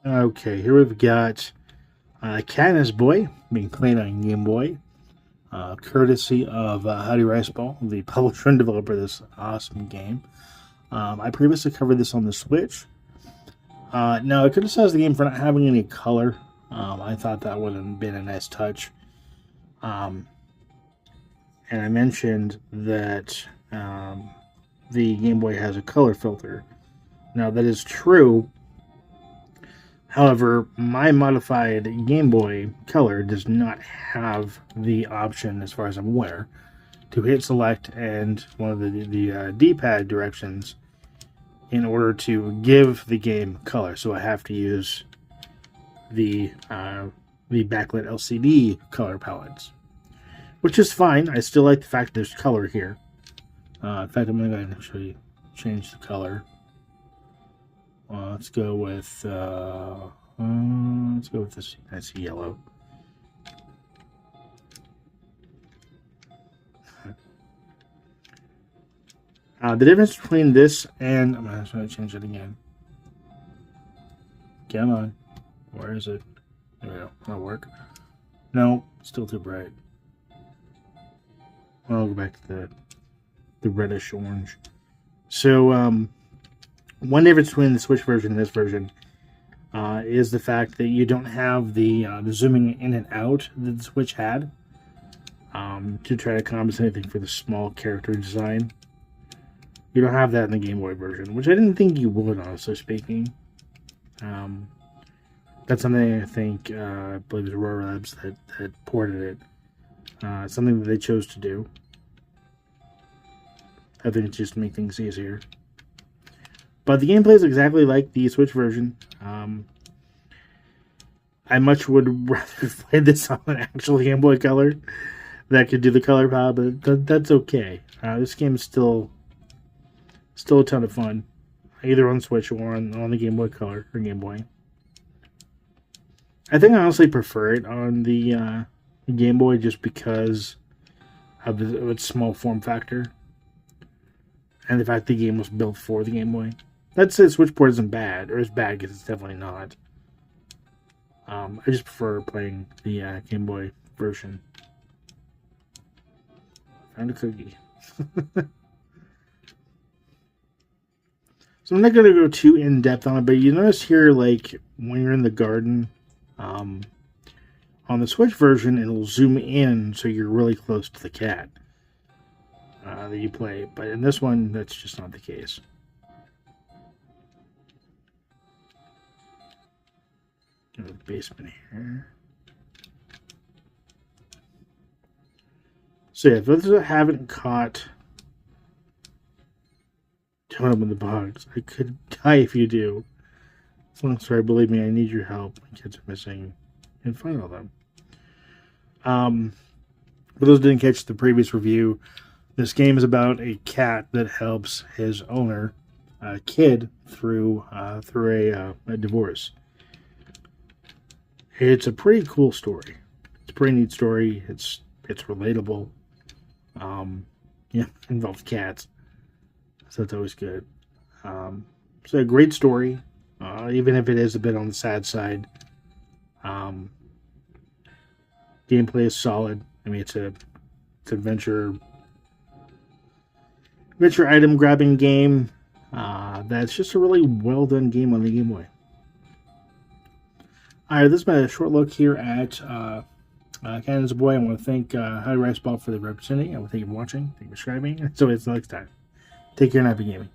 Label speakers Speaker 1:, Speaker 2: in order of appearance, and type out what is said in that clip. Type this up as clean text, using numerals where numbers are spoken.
Speaker 1: Okay, here we've got Cadence Boy being played on Game Boy, courtesy of Howdy Rice Ball, the publisher and developer of this awesome game. I previously covered this on the Switch. Now, I criticized the game for not having any color. I thought that would have been a nice touch. Um, and I mentioned that the Game Boy has a color filter. Now, that is true. However, my modified Game Boy Color does not have the option, as far as I'm aware, to hit select and one of the D-pad directions in order to give the game color. So I have to use the backlit LCD color palettes, which is fine. I still like the fact there's color here. In fact, I'm going to go ahead and show you, change the color. Let's go with this nice yellow. The difference between this and I'm going to change it again. Come on, where is it? There we go. That'll work. No, still too bright. I'll go back to the reddish orange. So one difference between the Switch version and this version is the fact that you don't have the zooming in and out that the Switch had to try to compensate anything for the small character design. You don't have that in the Game Boy version, which I didn't think you would, honestly speaking. That's something I think, I believe it was Aurora Labs that ported it. Something that they chose to do. I think it's just to make things easier. But the gameplay is exactly like the Switch version. I much would rather play this on an actual Game Boy Color that could do the color palette, but that's okay. This game is still a ton of fun, either on Switch or on the Game Boy Color or Game Boy. I think I honestly prefer it on the Game Boy just because of its small form factor and the fact the game was built for the Game Boy. That says Switch port isn't bad, or is bad because it's definitely not. I just prefer playing the Game Boy version. Found a cookie. So I'm not going to go too in-depth on it, but you notice here, like, when you're in the garden, on the Switch version, it'll zoom in so you're really close to the cat that you play. But in this one, that's just not the case. Go to the basement here. So yeah, those that haven't caught Don't open the box. I could die if you do. Long story, believe me, I need your help. My kids are missing. And find all them. For those who didn't catch the previous review, this game is about a cat that helps his owner, Kid, through a divorce. It's a pretty cool story. It's a pretty neat story. It's relatable. Yeah, involves cats, so that's always good. So a great story, even if it is a bit on the sad side. Gameplay is solid. I mean, it's adventure item grabbing game. That's just a really well done game on the Game Boy. Alright, this has been a short look here at Cadence Boy. I want to thank Howdy Rice Ball for the opportunity. I want to thank you for watching, thank you for subscribing. So until next time, take care and happy gaming.